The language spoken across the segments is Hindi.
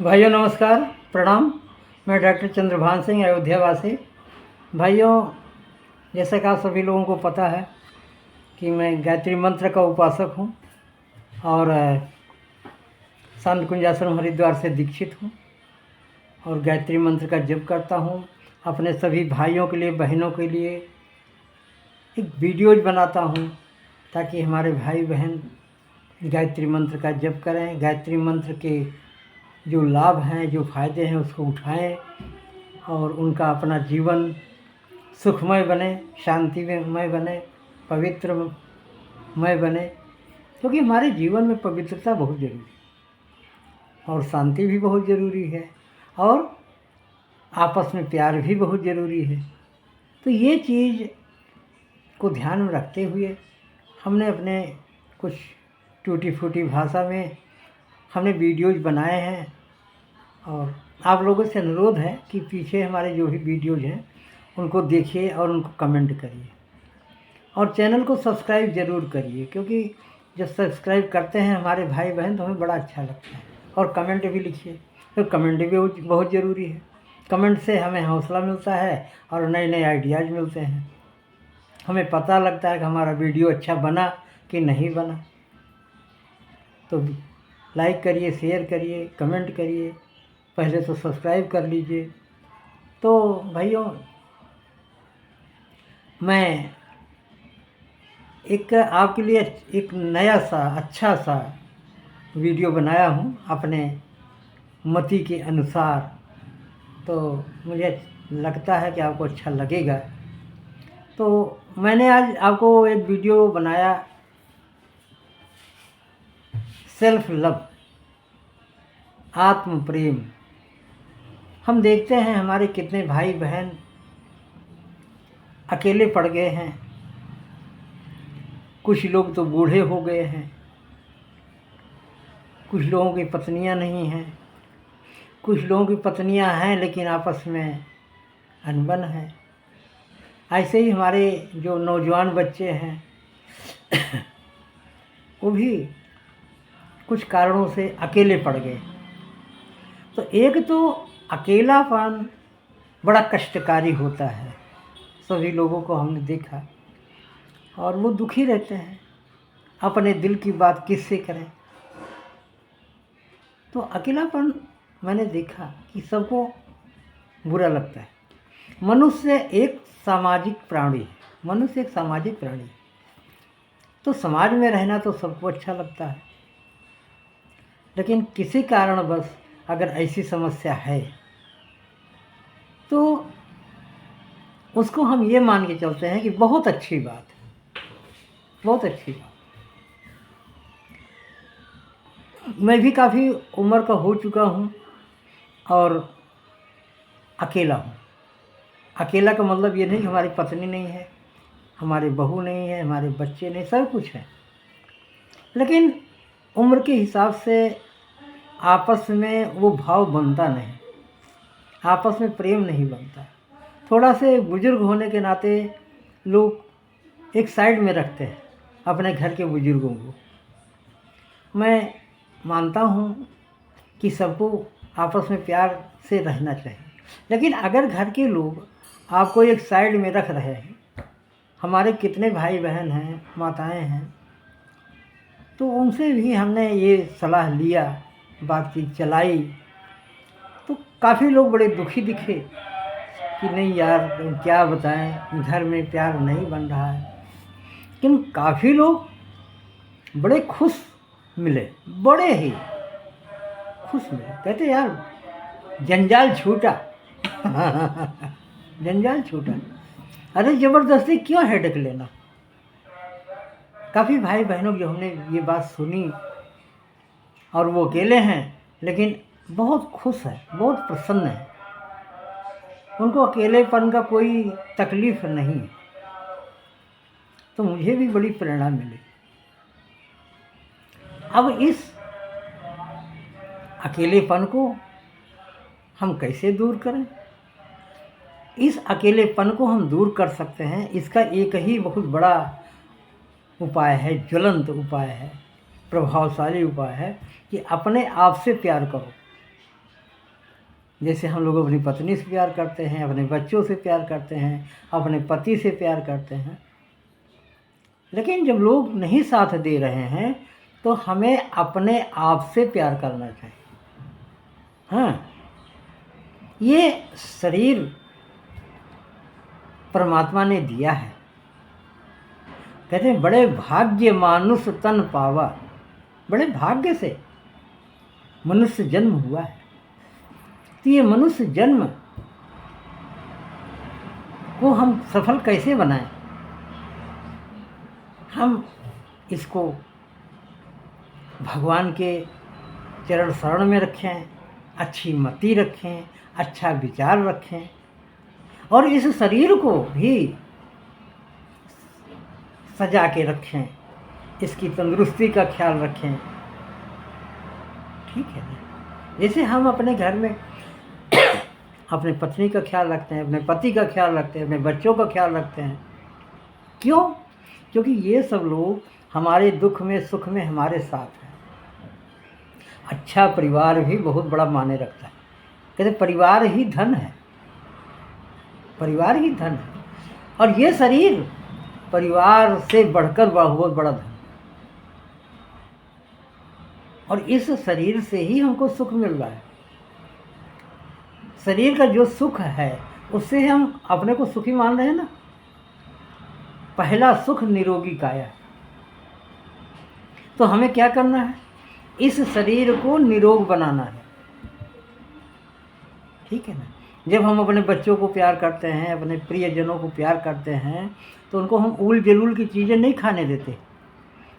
भाइयों नमस्कार, प्रणाम। मैं डॉक्टर चंद्रभान सिंह, अयोध्या वासी। भाइयों, जैसा कि आप सभी लोगों को पता है कि मैं गायत्री मंत्र का उपासक हूँ और शांत कुंजाश्रम हरिद्वार से दीक्षित हूँ और गायत्री मंत्र का जप करता हूँ। अपने सभी भाइयों के लिए, बहनों के लिए एक वीडियोज बनाता हूँ ताकि हमारे भाई बहन गायत्री मंत्र का जप करें, गायत्री मंत्र के जो लाभ हैं, जो फ़ायदे हैं उसको उठाएं और उनका अपना जीवन सुखमय बने, शांतिमय बने, पवित्रमय बने। क्योंकि हमारे जीवन में पवित्रता बहुत ज़रूरी है और शांति भी बहुत ज़रूरी है और आपस में प्यार भी बहुत ज़रूरी है। तो ये चीज़ को ध्यान में रखते हुए हमने अपने कुछ टूटी फूटी भाषा में हमने वीडियोज़ बनाए हैं और आप लोगों से अनुरोध है कि पीछे हमारे जो भी वीडियोज़ हैं उनको देखिए और उनको कमेंट करिए और चैनल को सब्सक्राइब ज़रूर करिए, क्योंकि जब सब्सक्राइब करते हैं हमारे भाई बहन तो हमें बड़ा अच्छा लगता है। और कमेंट भी लिखिए, तो कमेंट भी बहुत ज़रूरी है। कमेंट से हमें हौसला मिलता है और नए नए आइडियाज़ मिलते हैं। हमें पता लगता है कि हमारा वीडियो अच्छा बना कि नहीं बना। तो लाइक करिए, शेयर करिए, कमेंट करिए, पहले तो सब्सक्राइब कर लीजिए। तो भाइयों, मैं एक आपके लिए एक नया सा अच्छा सा वीडियो बनाया हूँ अपने मति के अनुसार। तो मुझे लगता है कि आपको अच्छा लगेगा। तो मैंने आज आपको एक वीडियो बनाया सेल्फ लव, आत्म प्रेम। हम देखते हैं हमारे कितने भाई बहन अकेले पड़ गए हैं। कुछ लोग तो बूढ़े हो गए हैं, कुछ लोगों की पत्नियां नहीं हैं, कुछ लोगों की पत्नियां हैं लेकिन आपस में अनबन है। ऐसे ही हमारे जो नौजवान बच्चे हैं वो भी कुछ कारणों से अकेले पड़ गए। तो एक तो अकेलापन बड़ा कष्टकारी होता है, सभी लोगों को हमने देखा, और वो दुखी रहते हैं, अपने दिल की बात किससे करें। तो अकेलापन मैंने देखा कि सबको बुरा लगता है। मनुष्य एक सामाजिक प्राणी है, मनुष्य एक सामाजिक प्राणी है। तो समाज में रहना तो सबको अच्छा लगता है, लेकिन किसी कारणवश अगर ऐसी समस्या है तो उसको हम ये मान के चलते हैं कि बहुत अच्छी बात है, बहुत अच्छी बात। मैं भी काफ़ी उम्र का हो चुका हूँ और अकेला हूँ। अकेला का मतलब ये नहीं कि हमारी पत्नी नहीं है, हमारे बहू नहीं है, हमारे बच्चे नहीं, सब कुछ है, लेकिन उम्र के हिसाब से आपस में वो भाव बनता नहीं, आपस में प्रेम नहीं बनता। थोड़ा से बुजुर्ग होने के नाते लोग एक साइड में रखते हैं अपने घर के बुजुर्गों को। मैं मानता हूँ कि सबको आपस में प्यार से रहना चाहिए, लेकिन अगर घर के लोग आपको एक साइड में रख रहे हैं, हमारे कितने भाई बहन हैं, माताएं हैं, तो उनसे भी हमने ये सलाह लिया, बातचीत चलाई, तो काफ़ी लोग बड़े दुखी दिखे कि नहीं यार, क्या बताएं, घर में प्यार नहीं बन रहा है। लेकिन काफ़ी लोग बड़े खुश मिले, बड़े ही खुश मिले, कहते यार जंजाल छूटा जंजाल छूटा। अरे ज़बरदस्ती क्यों हेडेक लेना। काफ़ी भाई बहनों जो हमने ये बात सुनी, और वो अकेले हैं लेकिन बहुत खुश है, बहुत प्रसन्न है, उनको अकेलेपन का कोई तकलीफ़ नहीं। तो मुझे भी बड़ी प्रेरणा मिली। अब इस अकेलेपन को हम कैसे दूर करें? इस अकेलेपन को हम दूर कर सकते हैं, इसका एक ही बहुत बड़ा उपाय है, ज्वलंत उपाय है, प्रभावशाली उपाय है कि अपने आप से प्यार करो। जैसे हम लोग अपनी पत्नी से प्यार करते हैं, अपने बच्चों से प्यार करते हैं, अपने पति से प्यार करते हैं। लेकिन जब लोग नहीं साथ दे रहे हैं तो हमें अपने आप से प्यार करना चाहिए। हाँ, ये शरीर परमात्मा ने दिया है। कहते हैं बड़े भाग्य मानुष तन पावा, बड़े भाग्य से मनुष्य जन्म हुआ है। तो ये मनुष्य जन्म को हम सफल कैसे बनाएं? हम इसको भगवान के चरण शरण में रखें, अच्छी मति रखें, अच्छा विचार रखें, और इस शरीर को भी सजा के रखें, इसकी तंदुरुस्ती का ख्याल रखें। ठीक है ना? जैसे हम अपने घर में अपने पत्नी का ख्याल रखते हैं, अपने पति का ख्याल रखते हैं, अपने बच्चों का ख्याल रखते हैं। क्यों? क्योंकि ये सब लोग हमारे दुख में सुख में हमारे साथ हैं। अच्छा परिवार भी बहुत बड़ा मायने रखता है। कहते परिवार ही धन है, परिवार ही धन है। और ये शरीर परिवार से बढ़कर बहुत बड़ा धन, और इस शरीर से ही हमको सुख मिल रहा है। शरीर का जो सुख है उससे हम अपने को सुखी मान रहे हैं ना। पहला सुख निरोगी काया। तो हमें क्या करना है? इस शरीर को निरोग बनाना है। ठीक है ना? जब हम अपने बच्चों को प्यार करते हैं, अपने प्रियजनों को प्यार करते हैं, तो उनको हम उल जलूल की चीज़ें नहीं खाने देते।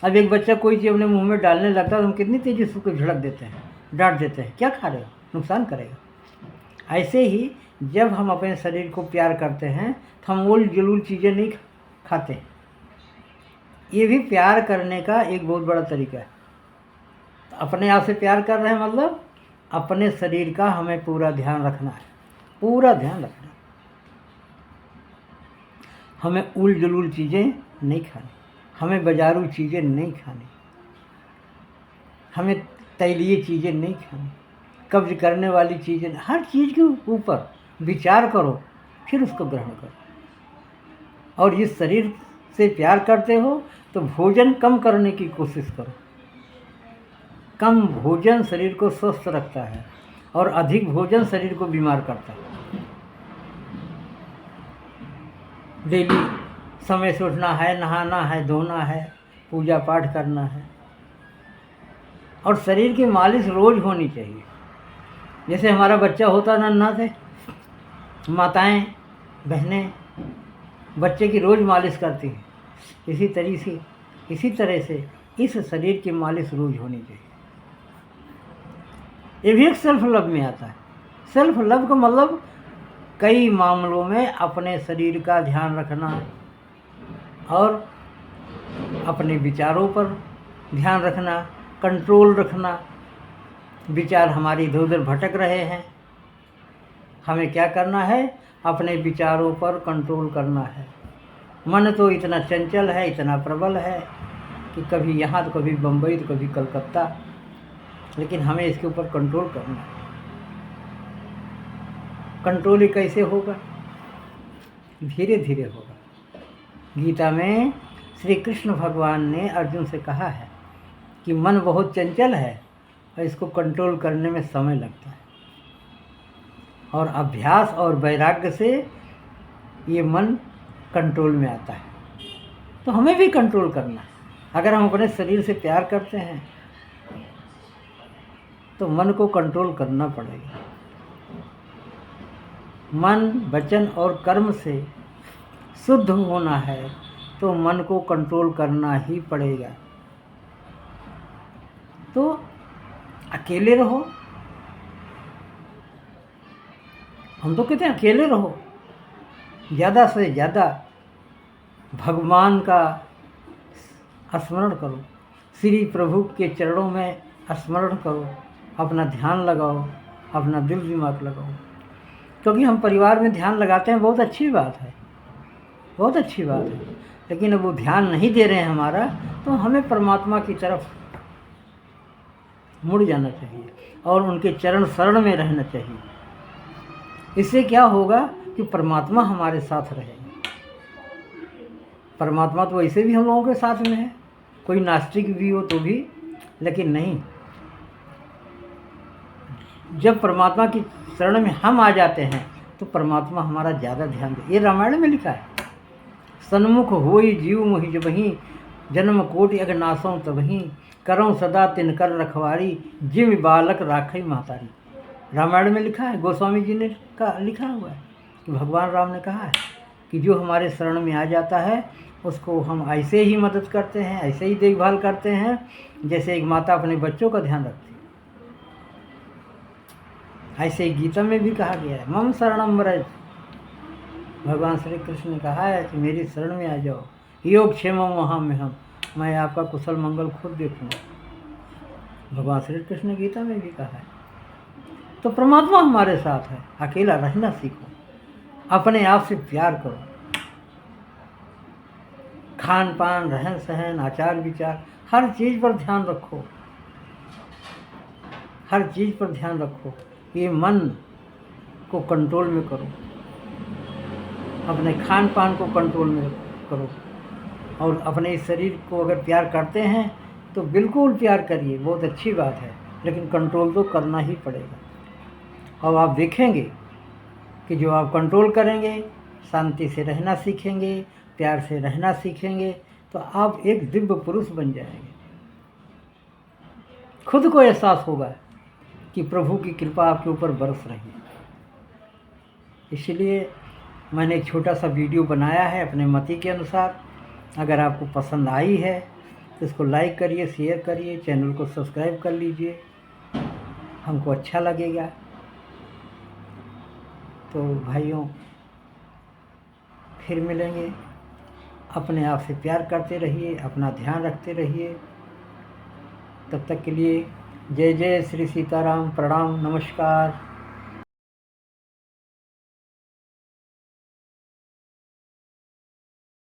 अब एक बच्चा कोई चीज़ अपने मुंह में डालने लगता है तो हम कितनी तेज़ी से उसको झड़क देते हैं, डांट देते हैं, क्या खा रहे हो, नुकसान करेगा। ऐसे ही जब हम अपने शरीर को प्यार करते हैं तो हम उल जलूल चीज़ें नहीं खाते। ये भी प्यार करने का एक बहुत बड़ा तरीका है। तो अपने आप से प्यार कर रहे हैं मतलब अपने शरीर का हमें पूरा ध्यान रखना है, पूरा ध्यान रखना है। हमें उल जलूल चीज़ें नहीं खानी, हमें बाजारू चीज़ें नहीं खानी, हमें तैलीय चीज़ें नहीं खानी, कब्ज करने वाली चीज़ें। हर चीज़ के ऊपर विचार करो, फिर उसको ग्रहण करो। और जिस शरीर से प्यार करते हो तो भोजन कम करने की कोशिश करो। कम भोजन शरीर को स्वस्थ रखता है और अधिक भोजन शरीर को बीमार करता है। डेली समय से उठना है, नहाना है, धोना है, पूजा पाठ करना है, और शरीर की मालिश रोज़ होनी चाहिए। जैसे हमारा बच्चा होता नन्हा से, माताएं बहनें बच्चे की रोज़ मालिश करती हैं, इसी तरह से इस शरीर की मालिश रोज़ होनी चाहिए। ये भी एक सेल्फ लव में आता है। सेल्फ लव का मतलब कई मामलों में अपने शरीर का ध्यान रखना और अपने विचारों पर ध्यान रखना, कंट्रोल रखना। विचार हमारे इधर उधर भटक रहे हैं, हमें क्या करना है? अपने विचारों पर कंट्रोल करना है। मन तो इतना चंचल है, इतना प्रबल है कि कभी यहाँ तो कभी बम्बई तो कभी कलकत्ता, लेकिन हमें इसके ऊपर कंट्रोल करना है। कंट्रोल ही कैसे होगा? धीरे धीरे होगा। गीता में श्री कृष्ण भगवान ने अर्जुन से कहा है कि मन बहुत चंचल है और इसको कंट्रोल करने में समय लगता है, और अभ्यास और वैराग्य से ये मन कंट्रोल में आता है। तो हमें भी कंट्रोल करना है। अगर हम अपने शरीर से प्यार करते हैं तो मन को कंट्रोल करना पड़ेगा। मन, वचन और कर्म से शुद्ध होना है तो मन को कंट्रोल करना ही पड़ेगा। तो अकेले रहो। हम तो कहते हैं अकेले रहो, ज़्यादा से ज़्यादा भगवान का स्मरण करो, श्री प्रभु के चरणों में स्मरण करो, अपना ध्यान लगाओ, अपना दिल दिमाग लगाओ। क्योंकि हम परिवार में ध्यान लगाते हैं, बहुत अच्छी बात है, बहुत अच्छी बात है, लेकिन अब वो ध्यान नहीं दे रहे हैं हमारा, तो हमें परमात्मा की तरफ मुड़ जाना चाहिए और उनके चरण शरण में रहना चाहिए। इससे क्या होगा कि परमात्मा हमारे साथ रहेगा। परमात्मा तो वैसे भी हम लोगों के साथ में है, कोई नास्तिक भी हो तो भी, लेकिन नहीं, जब परमात्मा की शरण में हम आ जाते हैं तो परमात्मा हमारा ज़्यादा ध्यान दे। ये रामायण में लिखा है, सन्मुख होई जीव मोहि जबहि, जन्म कोटि अगनासों तबहि, करऊँ सदा तिनकर रखवारी, जिम बालक राखई महतारी। रामायण में लिखा है, गोस्वामी जी ने का लिखा हुआ है कि भगवान राम ने कहा है कि जो हमारे शरण में आ जाता है उसको हम ऐसे ही मदद करते हैं, ऐसे ही देखभाल करते हैं जैसे एक माता अपने बच्चों का ध्यान रखती है। ऐसे ही गीता में भी कहा गया है, मम शरणम व्रज। भगवान श्री कृष्ण ने कहा है कि मेरी शरण में आ जाओ, योग क्षेमम वहाँ में हम, मैं आपका कुशल मंगल खुद देखूँगा। भगवान श्री कृष्ण ने गीता में भी कहा है। तो परमात्मा हमारे साथ है, अकेला रहना सीखो, अपने आप से प्यार करो, खान पान रहन सहन आचार विचार हर चीज़ पर ध्यान रखो, हर चीज़ पर ध्यान रखो। ये मन को कंट्रोल में करो, अपने खान पान को कंट्रोल में करो, और अपने इस शरीर को अगर प्यार करते हैं तो बिल्कुल प्यार करिए, बहुत अच्छी बात है, लेकिन कंट्रोल तो करना ही पड़ेगा। और आप देखेंगे कि जो आप कंट्रोल करेंगे, शांति से रहना सीखेंगे, प्यार से रहना सीखेंगे, तो आप एक दिव्य पुरुष बन जाएंगे। खुद को एहसास होगा कि प्रभु की कृपा आपके ऊपर बरस रही है। इसलिए मैंने एक छोटा सा वीडियो बनाया है अपने मति के अनुसार। अगर आपको पसंद आई है तो इसको लाइक करिए, शेयर करिए, चैनल को सब्सक्राइब कर लीजिए, हमको अच्छा लगेगा। तो भाइयों, फिर मिलेंगे। अपने आप से प्यार करते रहिए, अपना ध्यान रखते रहिए। तब तक के लिए जय जय श्री सीताराम, प्रणाम, नमस्कार।